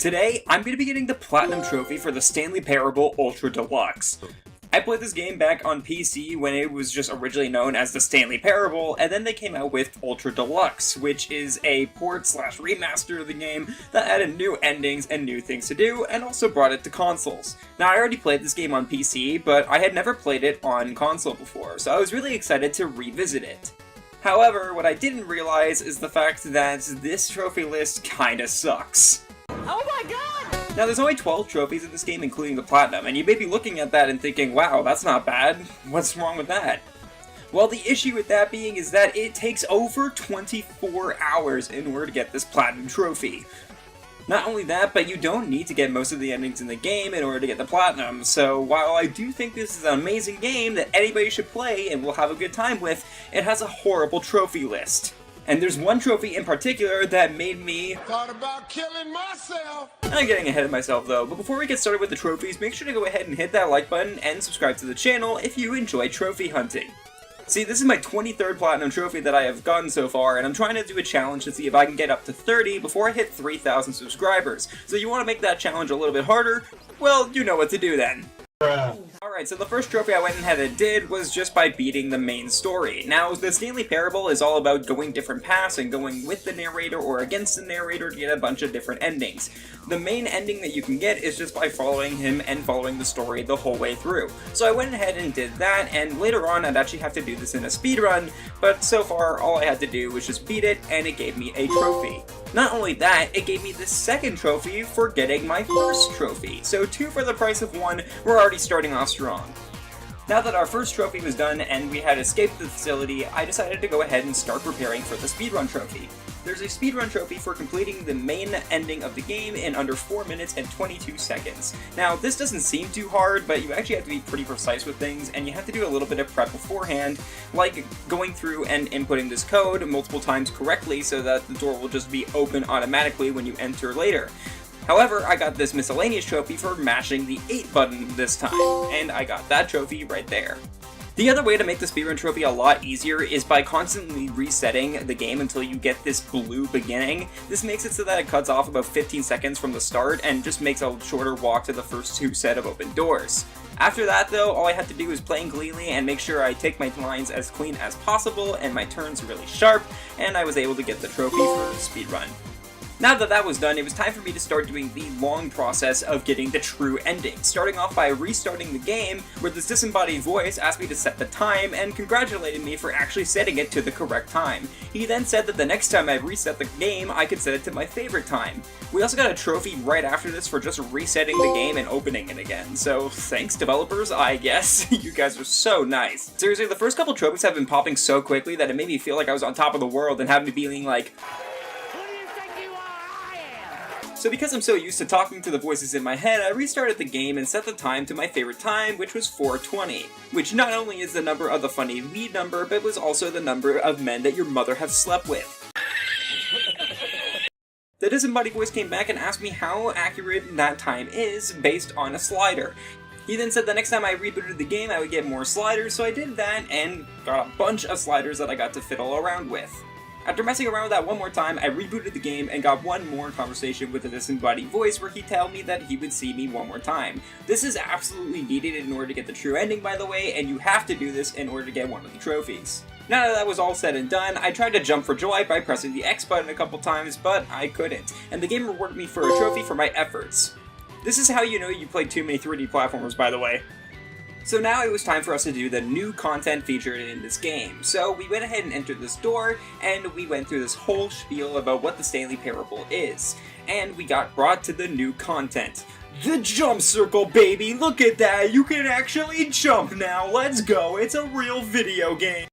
Today, I'm going to be getting the Platinum Trophy for the Stanley Parable Ultra Deluxe. I played this game back on PC when it was just originally known as the Stanley Parable, and then they came out with Ultra Deluxe, which is a port/remaster of the game that added new endings and new things to do, and also brought it to consoles. Now, I already played this game on PC, but I had never played it on console before, so I was really excited to revisit it. However, what I didn't realize is the fact that this trophy list kinda sucks. Oh my god! Now, there's only 12 trophies in this game, including the Platinum, and you may be looking at that and thinking, wow, that's not bad. What's wrong with that? Well, the issue with that being is that it takes over 24 hours in order to get this Platinum Trophy. Not only that, but you don't need to get most of the endings in the game in order to get the Platinum, so while I do think this is an amazing game that anybody should play and will have a good time with, it has a horrible trophy list. And there's one trophy in particular that made me thought about killing myself. I'm getting ahead of myself though, but before we get started with the trophies, make sure to go ahead and hit that like button and subscribe to the channel if you enjoy trophy hunting. See, this is my 23rd Platinum Trophy that I have gotten so far, and I'm trying to do a challenge to see if I can get up to 30 before I hit 3,000 subscribers. So you want to make that challenge a little bit harder? Well, you know what to do then. Alright, so the first trophy I went ahead and did was just by beating the main story. Now, the Stanley Parable is all about going different paths and going with the narrator or against the narrator to get a bunch of different endings. The main ending that you can get is just by following him and following the story the whole way through. So I went ahead and did that, and later on I'd actually have to do this in a speedrun, but so far all I had to do was just beat it, and it gave me a trophy. Not only that, it gave me the second trophy for getting my first trophy, so 2 for the price of 1, we're already starting off strong. Now that our first trophy was done and we had escaped the facility, I decided to go ahead and start preparing for the speedrun trophy. There's a speedrun trophy for completing the main ending of the game in under 4 minutes and 22 seconds. Now, this doesn't seem too hard, but you actually have to be pretty precise with things, and you have to do a little bit of prep beforehand, like going through and inputting this code multiple times correctly so that the door will just be open automatically when you enter later. However, I got this miscellaneous trophy for mashing the 8 button this time, and I got that trophy right there. The other way to make the speedrun trophy a lot easier is by constantly resetting the game until you get this blue beginning. This makes it so that it cuts off about 15 seconds from the start and just makes a shorter walk to the first 2 set of open doors. After that though, all I have to do is play cleanly and make sure I take my lines as clean as possible and my turns really sharp, and I was able to get the trophy for the speedrun. Now that that was done, it was time for me to start doing the long process of getting the true ending, starting off by restarting the game, where this disembodied voice asked me to set the time and congratulated me for actually setting it to the correct time. He then said that the next time I reset the game, I could set it to my favorite time. We also got a trophy right after this for just resetting the game and opening it again, so thanks developers, I guess. You guys are so nice. Seriously, the first couple trophies have been popping so quickly that it made me feel like I was on top of the world and had me feeling like, so because I'm so used to talking to the voices in my head, I restarted the game and set the time to my favorite time, which was 4:20, which not only is the number of the funny lead number, but was also the number of men that your mother has slept with. The disembodied voice came back and asked me how accurate that time is based on a slider. He then said the next time I rebooted the game I would get more sliders, so I did that and got a bunch of sliders that I got to fiddle around with. After messing around with that one more time, I rebooted the game and got one more conversation with the disembodied voice where he told me that he would see me one more time. This is absolutely needed in order to get the true ending, by the way, and you have to do this in order to get one of the trophies. Now that that was all said and done, I tried to jump for joy by pressing the X button a couple times, but I couldn't, and the game rewarded me for a trophy for my efforts. This is how you know you played too many 3D platformers, by the way. So now it was time for us to do the new content featured in this game. So we went ahead and entered this door, and we went through this whole spiel about what the Stanley Parable is. And we got brought to the new content. The jump circle, baby! Look at that! You can actually jump now! Let's go! It's a real video game!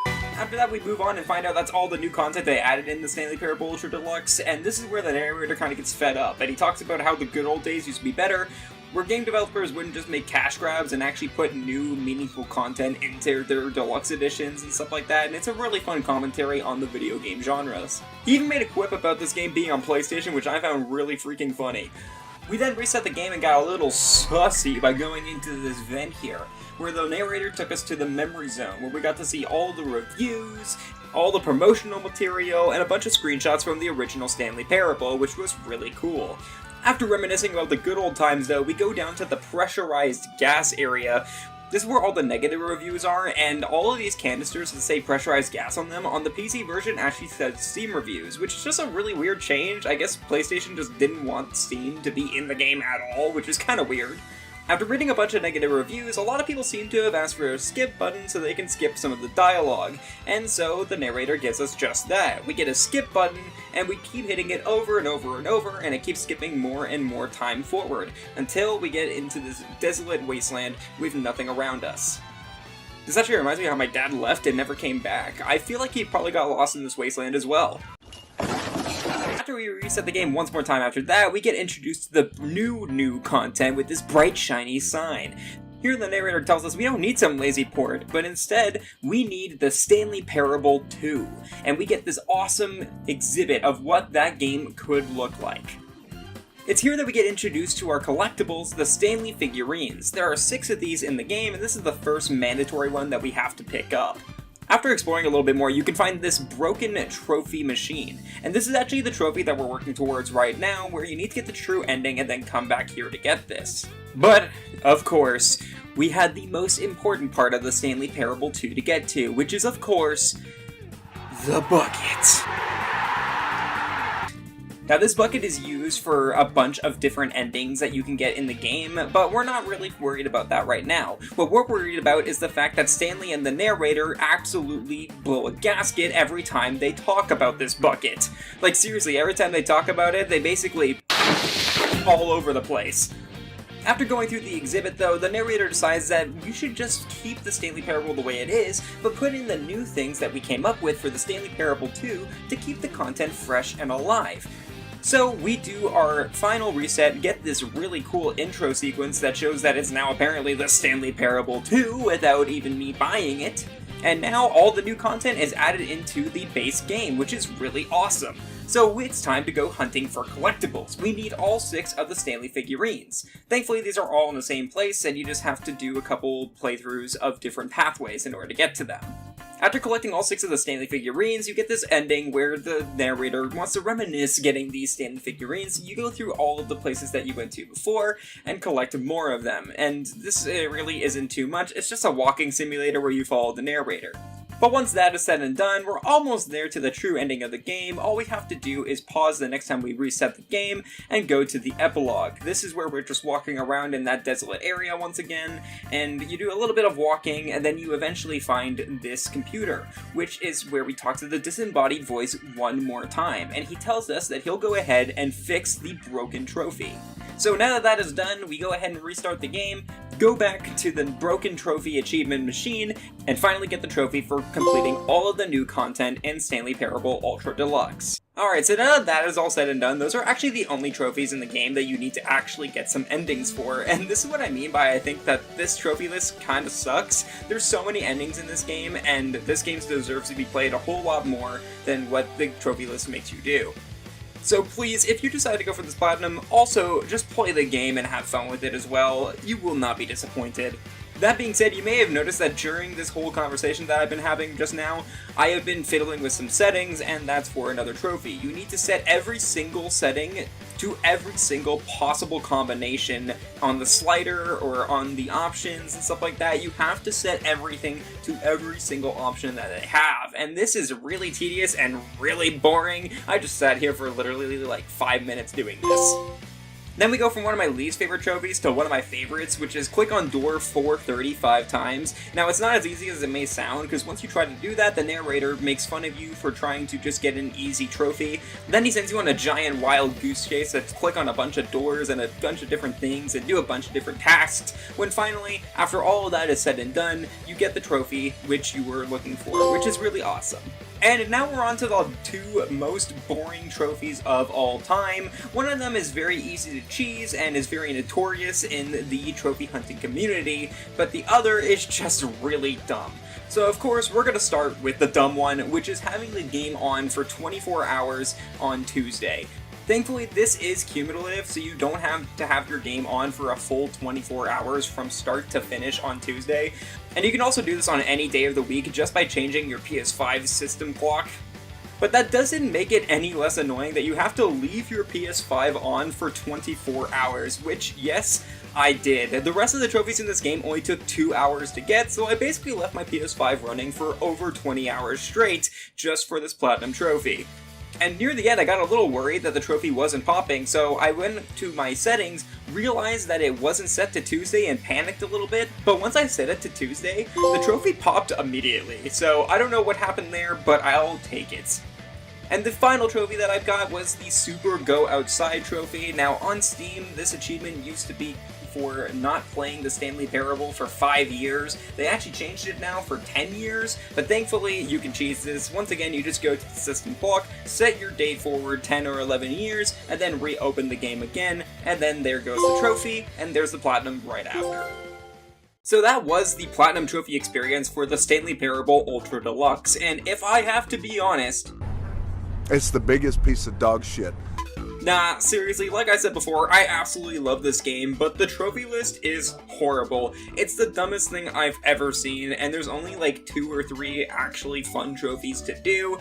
After that, we move on and find out that's all the new content they added in the Stanley Parable Ultra Deluxe, and this is where the narrator kind of gets fed up, and he talks about how the good old days used to be better, where game developers wouldn't just make cash grabs and actually put new, meaningful content into their deluxe editions and stuff like that, and it's a really fun commentary on the video game genres. He even made a quip about this game being on PlayStation, which I found really freaking funny. We then reset the game and got a little sussy by going into this vent here, where the narrator took us to the memory zone, where we got to see all the reviews, all the promotional material, and a bunch of screenshots from the original Stanley Parable, which was really cool. After reminiscing about the good old times though, we go down to the pressurized gas area. This is where all the negative reviews are, and all of these canisters that say pressurized gas on them, on the PC version actually says Steam reviews, which is just a really weird change. I guess PlayStation just didn't want Steam to be in the game at all, which is kind of weird. After reading a bunch of negative reviews, a lot of people seem to have asked for a skip button so they can skip some of the dialogue, and so the narrator gives us just that. We get a skip button, and we keep hitting it over and over and over, and it keeps skipping more and more time forward, until we get into this desolate wasteland with nothing around us. This actually reminds me of how my dad left and never came back. I feel like he probably got lost in this wasteland as well. After we reset the game once more time after that, we get introduced to the new content with this bright shiny sign. Here the narrator tells us we don't need some lazy port, but instead we need the Stanley Parable 2, and we get this awesome exhibit of what that game could look like. It's here that we get introduced to our collectibles, the Stanley figurines. There are 6 of these in the game, and this is the first mandatory one that we have to pick up. After exploring a little bit more, you can find this broken trophy machine. And this is actually the trophy that we're working towards right now, where you need to get the true ending and then come back here to get this. But, of course, we had the most important part of the Stanley Parable 2 to get to, which is, of course, the bucket. Now this bucket is used for a bunch of different endings that you can get in the game, but we're not really worried about that right now. What we're worried about is the fact that Stanley and the narrator absolutely blow a gasket every time they talk about this bucket. Like seriously, every time they talk about it, they basically all over the place. After going through the exhibit though, the narrator decides that you should just keep the Stanley Parable the way it is, but put in the new things that we came up with for the Stanley Parable 2 to keep the content fresh and alive. So we do our final reset, get this really cool intro sequence that shows that it's now apparently the Stanley Parable 2 without even me buying it, and now all the new content is added into the base game, which is really awesome. So it's time to go hunting for collectibles. We need all 6 of the Stanley figurines. Thankfully these are all in the same place, and you just have to do a couple playthroughs of different pathways in order to get to them. After collecting all 6 of the Stanley figurines, you get this ending where the narrator wants to reminisce getting these Stanley figurines. You go through all of the places that you went to before and collect more of them. And this really isn't too much, it's just a walking simulator where you follow the narrator. But once that is said and done, we're almost there to the true ending of the game. All we have to do is pause the next time we reset the game and go to the epilogue. This is where we're just walking around in that desolate area once again, and you do a little bit of walking, and then you eventually find this computer, which is where we talk to the disembodied voice one more time, and he tells us that he'll go ahead and fix the broken trophy. So now that that is done, we go ahead and restart the game, go back to the broken trophy achievement machine, and finally get the trophy for completing all of the new content in Stanley Parable Ultra Deluxe. Alright, so now that that is all said and done, those are actually the only trophies in the game that you need to actually get some endings for, and this is what I mean by I think that this trophy list kinda sucks. There's so many endings in this game, and this game deserves to be played a whole lot more than what the trophy list makes you do. So please, if you decide to go for this platinum, also just play the game and have fun with it as well. You will not be disappointed. That being said, you may have noticed that during this whole conversation that I've been having just now, I have been fiddling with some settings, and that's for another trophy. You need to set every single setting to every single possible combination on the slider or on the options and stuff like that. You have to set everything to every single option that they have, and this is really tedious and really boring. I just sat here for literally like 5 minutes doing this. Then we go from one of my least favorite trophies to one of my favorites, which is click on door 435 times. Now, it's not as easy as it may sound, because once you try to do that, the narrator makes fun of you for trying to just get an easy trophy. Then he sends you on a giant wild goose chase that's click on a bunch of doors and a bunch of different things and do a bunch of different tasks, when finally, after all of that is said and done, you get the trophy which you were looking for, which is really awesome. And now we're on to the 2 most boring trophies of all time. One of them is very easy to cheese and is very notorious in the trophy hunting community, but the other is just really dumb. So of course, we're going to start with the dumb one, which is having the game on for 24 hours on Tuesday. Thankfully, this is cumulative, so you don't have to have your game on for a full 24 hours from start to finish on Tuesday. And you can also do this on any day of the week just by changing your PS5 system clock. But that doesn't make it any less annoying that you have to leave your PS5 on for 24 hours, which, yes, I did. The rest of the trophies in this game only took 2 hours to get, so I basically left my PS5 running for over 20 hours straight just for this platinum trophy. And near the end, I got a little worried that the trophy wasn't popping, so I went to my settings, realized that it wasn't set to Tuesday, and panicked a little bit. But once I set it to Tuesday, the trophy popped immediately. So I don't know what happened there, but I'll take it. And the final trophy that I've got was the Super Go Outside trophy. Now, on Steam, this achievement used to be for not playing the Stanley Parable for 5 years. They actually changed it now for 10 years, but thankfully you can cheese this. Once again, you just go to the system clock, set your date forward 10 or 11 years, and then reopen the game again, and then there goes the trophy, and there's the platinum right after. So that was the Platinum Trophy experience for the Stanley Parable Ultra Deluxe, and if I have to be honest, It's the biggest piece of dog shit. nah, seriously, like I said before, I absolutely love this game, but the trophy list is horrible. It's the dumbest thing I've ever seen, and there's only like 2 or 3 actually fun trophies to do.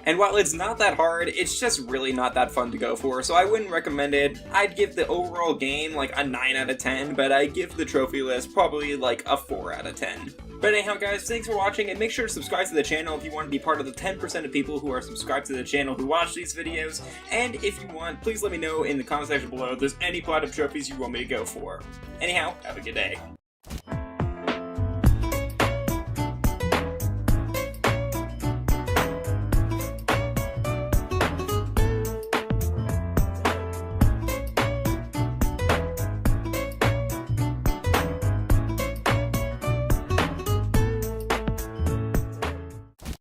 And while it's not that hard, it's just really not that fun to go for, so I wouldn't recommend it. I'd give the overall game like a 9 out of 10, but I'd give the trophy list probably like a 4 out of 10. But anyhow guys, thanks for watching, and make sure to subscribe to the channel if you want to be part of the 10% of people who are subscribed to the channel who watch these videos. And if you want, please let me know in the comment section below if there's any platinum trophies you want me to go for. Anyhow, have a good day.